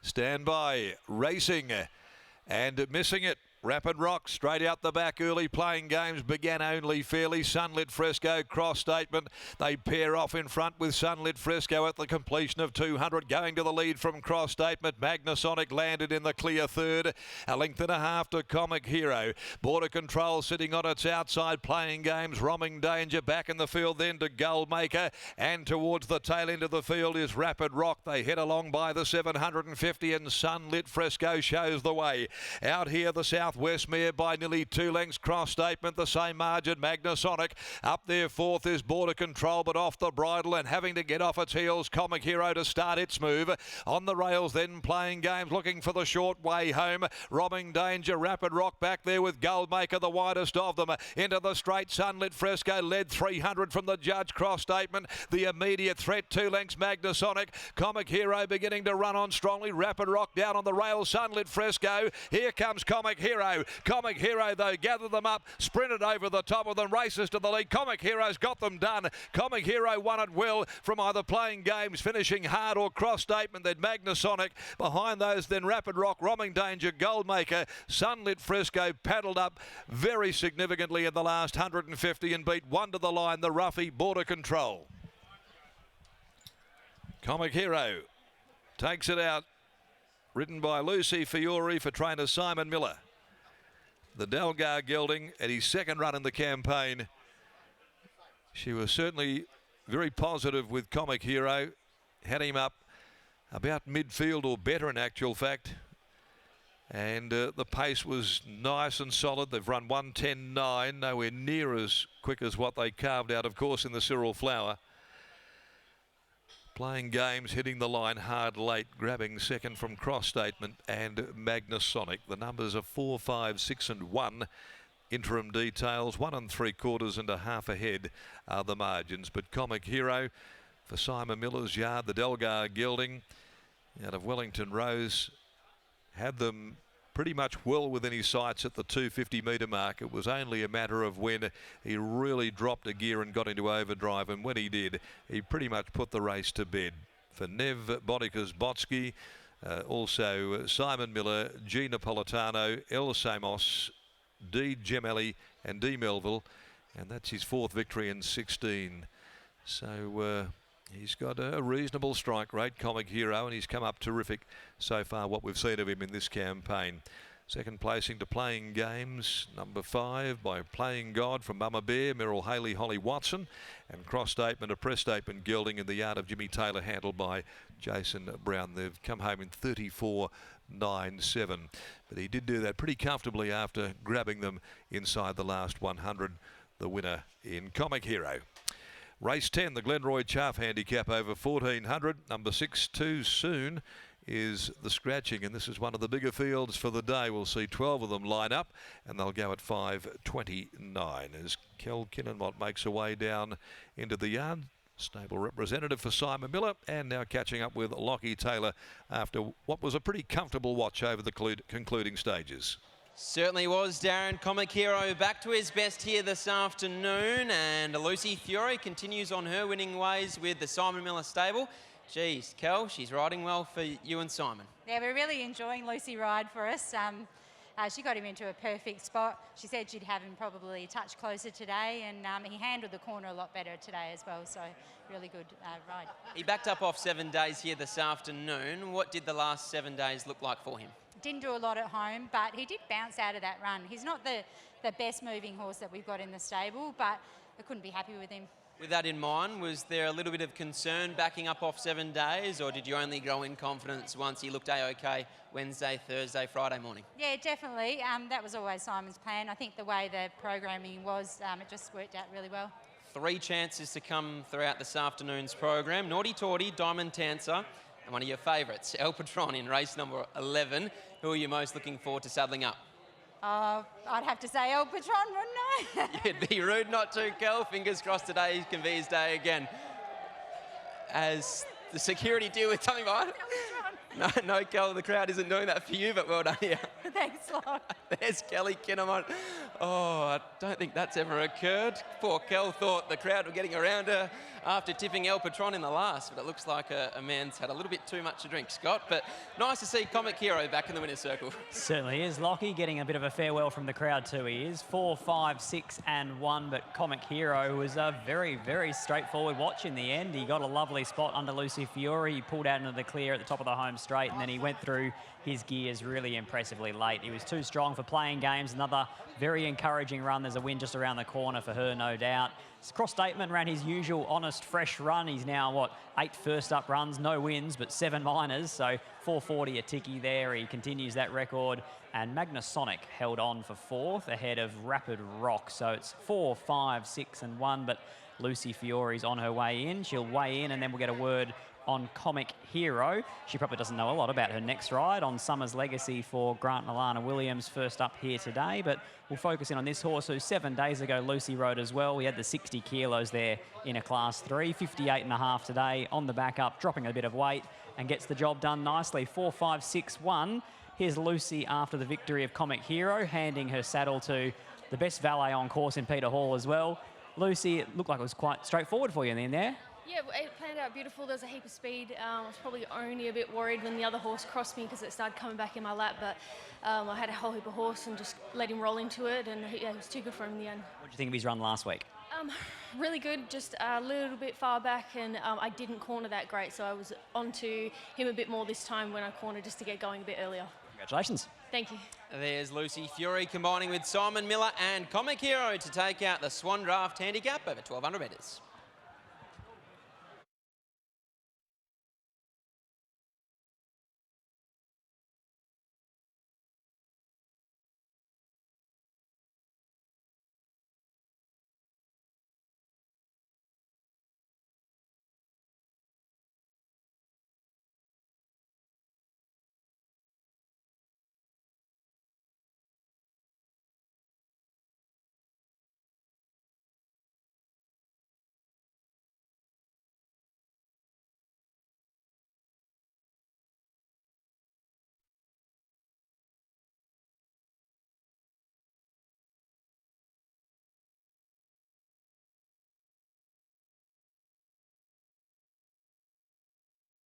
Stand by, racing and missing it. Rapid Rock straight out the back early. Playing Games began only fairly. Sunlit Fresco cross statement. They pair off in front with Sunlit Fresco at the completion of 200. Going to the lead from cross statement. Magnasonic landed in the clear third. A length and a half to Comic Hero. Border Control sitting on its outside. Playing Games, Roaming Danger back in the field then to Goldmaker. And towards the tail end of the field is Rapid Rock. They head along by the 750 and Sunlit Fresco shows the way. Out here the Southwest mare by nearly 2 lengths. Cross statement the same margin. Magnasonic up there fourth is Border Control, but off the bridle and having to get off its heels. Comic Hero to start its move on the rails, then Playing Games looking for the short way home. Roaming Danger, Rapid Rock back there with Goldmaker, the widest of them into the straight. Sunlit Fresco led 300 from the judge. Cross statement the immediate threat, 2 lengths. Magnasonic, Comic Hero beginning to run on strongly. Rapid Rock down on the rails. Sunlit Fresco, here comes Comic Hero. Comic Hero though gathered them up, sprinted over the top of them, races to the lead. Comic Hero's got them done. Comic Hero won at will from either Playing Games finishing hard or cross statement, then Magnasonic. Behind those then Rapid Rock, Roaming Danger, Goldmaker. Sunlit Fresco paddled up very significantly in the last 150 and beat one to the line, the roughie Border Control. Comic Hero takes it out, ridden by Lucy Fiore for trainer Simon Miller. The Delgar gelding at his second run in the campaign. She was certainly very positive with Comic Hero. Had him up about midfield or better in actual fact. And the pace was nice and solid. They've run 1:10.9, nowhere near as quick as what they carved out, of course, in the Cyril Flower. Playing Games hitting the line hard late, grabbing second from cross statement and Magnasonic. The numbers are 4, 5, 6 and 1. Interim details 1 3/4 and a half ahead are the margins. But Comic Hero for Simon Miller's yard, the Delgar gelding out of Wellington Rose, had them pretty much well within his sights at the 250 metre mark. It was only a matter of when he really dropped a gear and got into overdrive, and when he did, he pretty much put the race to bed. For Nev Bodikas-Botsky, also Simon Miller, G. Napolitano, El Samos, D. Gemelli and D. Melville, and that's his 4th victory in 16. So he's got a reasonable strike rate, Comic Hero, and he's come up terrific so far, what we've seen of him in this campaign. Second placing to Playing Games, number 5 by Playing God from Mama Bear, Merrill Haley, Holly Watson, and cross statement, a press statement gelding in the yard of Jimmy Taylor, handled by Jason Brown. They've come home in 34.97, but he did do that pretty comfortably after grabbing them inside the last 100, the winner in Comic Hero. Race 10, the Glenroy Chaff Handicap over 1400. Number 6, Too Soon, is the scratching, and this is one of the bigger fields for the day. We'll see 12 of them line up, and they'll go at 5:29 as Kel Kinnenmott makes her way down into the yard. Stable representative for Simon Miller, and now catching up with Lockie Taylor after what was a pretty comfortable watch over the concluding stages. Certainly was, Darren. Comic Hero back to his best here this afternoon, and Lucy Fiore continues on her winning ways with the Simon Miller stable. Geez, Kel, she's riding well for you and Simon. Yeah, we're really enjoying Lucy ride for us. She got him into a perfect spot. She said she'd have him probably a touch closer today, and he handled the corner a lot better today as well, so really good ride. He backed up off 7 days here this afternoon. What did the last 7 days look like for him? Didn't do a lot at home, but he did bounce out of that run. He's not the best moving horse that we've got in the stable, but I couldn't be happy with him. With that in mind, was there a little bit of concern backing up off 7 days, or did you only grow in confidence once he looked A-OK Wednesday, Thursday, Friday morning? Yeah, definitely. That was always Simon's plan. I think the way the programming was, it just worked out really well. 3 chances to come throughout this afternoon's program. Naughty Torty, Diamond Tancer, and one of your favourites, El Patron in race number 11. Who are you most looking forward to saddling up? I'd have to say El Patron, wouldn't I? You'd be rude not to, Kel. Fingers crossed today can be his day again. As the security deal with something behind. No, Kel, the crowd isn't doing that for you, but well done here. Thanks, Locke. There's Kelly Kinnamont. Oh, I don't think that's ever occurred. Poor Kel thought the crowd were getting around her after tipping El Patron in the last, but it looks like a man's had a little bit too much to drink, Scott. But nice to see Comic Hero back in the winner's circle. Certainly is. Lockie getting a bit of a farewell from the crowd too. He is 4, 5, 6 and 1, but Comic Hero was a very, very straightforward watch in the end. He got a lovely spot under Lucy Fiore. He pulled out into the clear at the top of the home straight, and then he went through his gears really impressively late. He was too strong for playing games. Another very encouraging run. There's a win just around the corner for her, no doubt. Cross Statement ran his usual honest, fresh run. He's now, 8 first up runs, no wins, but 7 minors. So 440 a ticky there. He continues that record. And Magnasonic held on for 4th ahead of Rapid Rock. So it's 4, 5, 6 and 1. But Lucy Fiore's on her way in. She'll weigh in and then we'll get a word on Comic Hero. She probably doesn't know a lot about her next ride on Summer's Legacy for Grant and Alana Williams first up here today, but we'll focus in on this horse who 7 days ago Lucy rode as well. We had the 60 kilos there in a Class 3, 58.5 today on the back up, dropping a bit of weight and gets the job done nicely. 4, 5, 6, 1. Here's Lucy after the victory of Comic Hero, handing her saddle to the best valet on course in Peter Hall as well. Lucy, it looked like it was quite straightforward for you in the end there. Yeah, it planned out beautiful. There was a heap of speed. I was probably only a bit worried when the other horse crossed me because it started coming back in my lap, but I had a whole heap of horse and just let him roll into it, and yeah, it was too good for him in the end. What do you think of his run last week? Really good, just a little bit far back, and I didn't corner that great, so I was onto him a bit more this time when I cornered just to get going a bit earlier. Congratulations. Thank you. There's Lucy Fiore combining with Simon Miller and Comic Hero to take out the Swan Draft handicap over 1,200 metres.